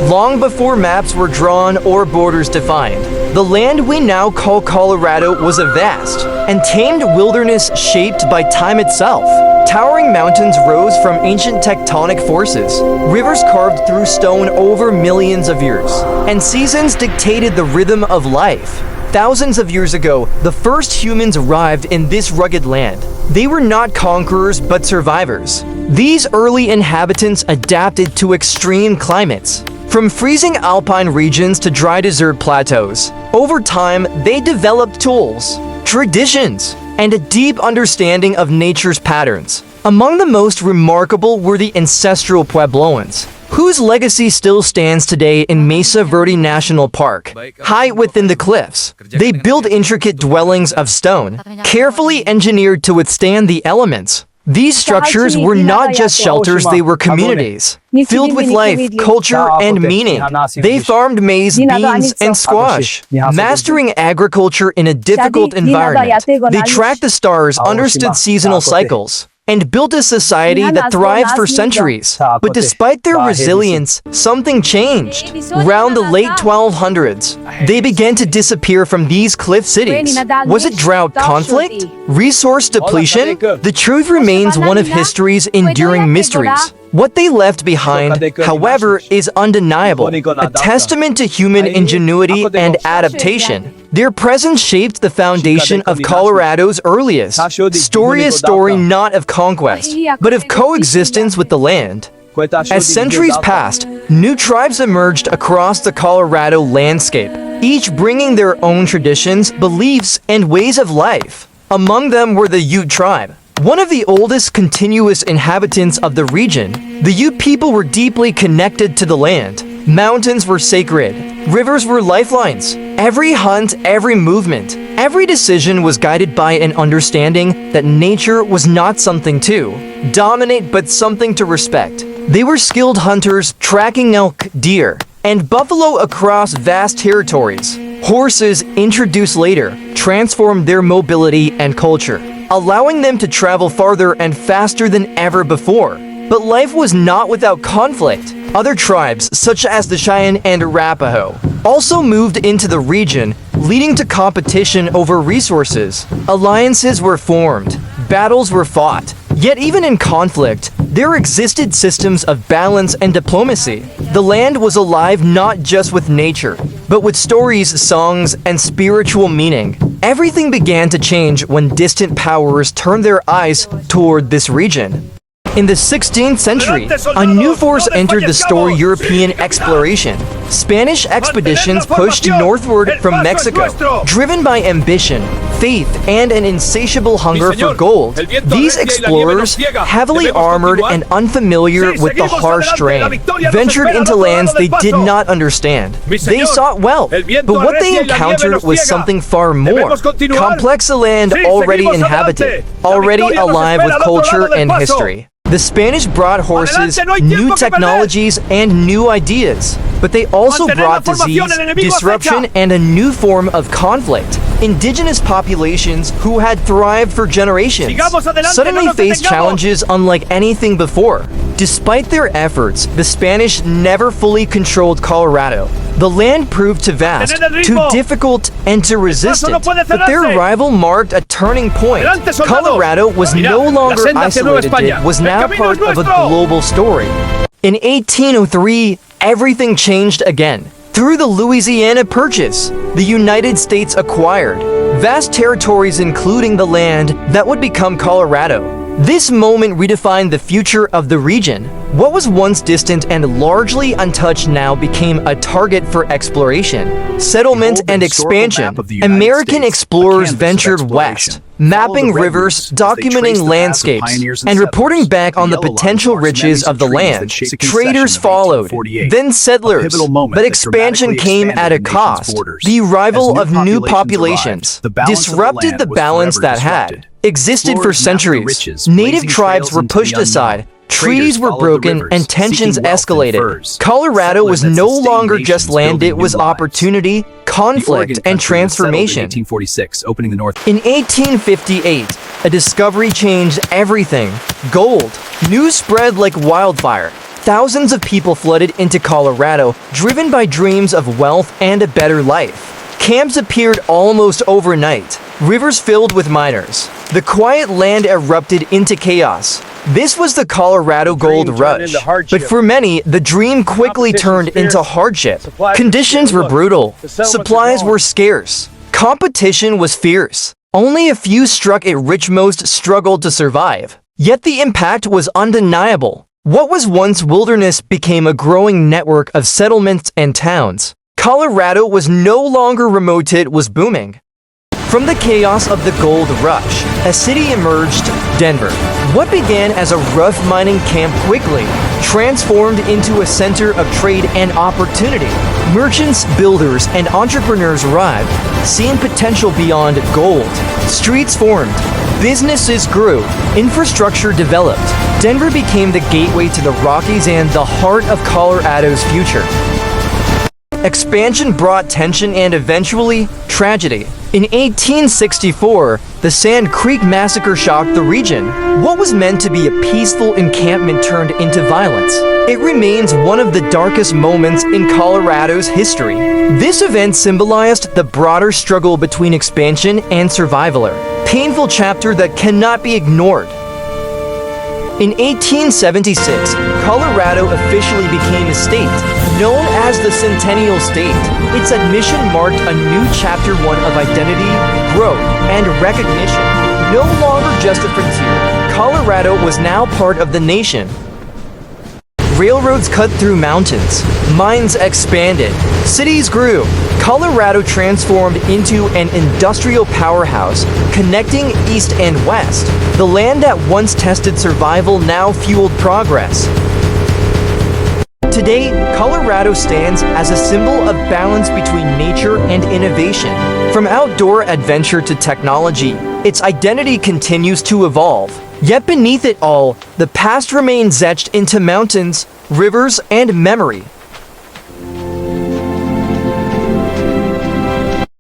long before maps were drawn or borders defined. The land we now call Colorado was a vast and tamed wilderness shaped by time itself. Towering mountains rose from ancient tectonic forces, rivers carved through stone over millions of years, and seasons dictated the rhythm of life. Thousands of years ago, the first humans arrived in this rugged land. They were not conquerors but survivors. These early inhabitants adapted to extreme climates, from freezing alpine regions to dry desert plateaus. Over time, they developed tools, traditions, and a deep understanding of nature's patterns. Among the most remarkable were the ancestral Puebloans, whose legacy still stands today in Mesa, Verde National Park. High within the cliffs, they built intricate dwellings of stone, carefully engineered to withstand the elements. These structures were not just shelters, they were communities, filled with life, culture, and meaning. They farmed maize, beans, and squash, mastering agriculture in a difficult environment. They tracked the stars, understood seasonal cycles, and built a society that thrived for centuries. But despite their resilience, something changed. Around the late 1200s, they began to disappear from these cliff cities. Was it drought, conflict, resource depletion? The truth remains one of history's enduring mysteries. What they left behind, however, is undeniable, a testament to human ingenuity and adaptation. Their presence shaped the foundation of Colorado's earliest story, a story not of conquest, but of coexistence with the land. As centuries passed, new tribes emerged across the Colorado landscape, each bringing their own traditions, beliefs, and ways of life. Among them were the Ute tribe, one of the oldest continuous inhabitants of the region. The Ute people were deeply connected to the land. Mountains were sacred. Rivers were lifelines. Every hunt, every movement, every decision was guided by an understanding that nature was not something to dominate but something to respect. They were skilled hunters, tracking elk, deer, and buffalo across vast territories. Horses, introduced later, transformed their mobility and culture, allowing them to travel farther and faster than ever before. But life was not without conflict. Other tribes, such as the Cheyenne and Arapaho, also moved into the region, leading to competition over resources. Alliances were formed, battles were fought. Yet even in conflict, there existed systems of balance and diplomacy. The land was alive not just with nature, but with stories, songs, and spiritual meaning. Everything began to change when distant powers turned their eyes toward this region. In the 16th century, a new force entered the story: European exploration. Spanish expeditions pushed northward from Mexico, driven by ambition, faith, and an insatiable hunger for gold. These explorers, heavily armored and unfamiliar with the harsh terrain, ventured into lands they did not understand. They sought wealth, but what they encountered was something far more complex: a land already inhabited, already alive with culture and history. The Spanish brought horses, new technologies, and new ideas, but they also brought disease, disruption, and a new form of conflict. Indigenous populations who had thrived for generations suddenly faced challenges unlike anything before. Despite their efforts, the Spanish never fully controlled Colorado. The land proved too vast, too difficult, and too resistant, but their arrival marked a turning point. Colorado was no longer isolated, it was now part of a global story. In 1803, everything changed again. Through the Louisiana Purchase, the United States acquired vast territories, including the land that would become Colorado. This moment redefined the future of the region. What was once distant and largely untouched now became a target for exploration, settlement, and expansion. American explorers ventured west, mapping rivers, documenting landscapes, and reporting back on the potential riches of the land. Traders followed, then settlers, but expansion came at a cost. The arrival of new populations disrupted the balance that had existed for centuries. Native tribes were pushed aside, treaties were broken, and tensions escalated. Colorado was no longer just land, it was opportunity, conflict, and transformation. In 1858, a discovery changed everything. Gold. News spread like wildfire. Thousands of people flooded into Colorado, driven by dreams of wealth and a better life. Camps appeared almost overnight, rivers filled with miners. The quiet land erupted into chaos. This was the Colorado Gold Rush, but for many, the dream quickly turned into hardship. Conditions were brutal, supplies were scarce, competition was fierce. Only a few struck it rich, most struggled to survive. Yet the impact was undeniable. What was once wilderness became a growing network of settlements and towns. Colorado was no longer remote, it was booming. From the chaos of the gold rush, a city emerged, Denver. What began as a rough mining camp quickly transformed into a center of trade and opportunity. Merchants, builders, and entrepreneurs arrived, seeing potential beyond gold. Streets formed, businesses grew, infrastructure developed. Denver became the gateway to the Rockies and the heart of Colorado's future. Expansion brought tension and eventually tragedy. In 1864, the Sand Creek Massacre shocked the region. What was meant to be a peaceful encampment turned into violence. It remains one of the darkest moments in Colorado's history. This event symbolized the broader struggle between expansion and survival, a painful chapter that cannot be ignored. In 1876, Colorado officially became a state, known as the Centennial State. Its admission marked a new chapter, one of identity, growth, and recognition. No longer just a frontier, Colorado was now part of the nation. Railroads cut through mountains, mines expanded, cities grew. Colorado transformed into an industrial powerhouse, connecting east and west. The land that once tested survival now fueled progress. Today, Colorado stands as a symbol of balance between nature and innovation. From outdoor adventure to technology, its identity continues to evolve. Yet beneath it all, the past remains etched into mountains, rivers, and memory.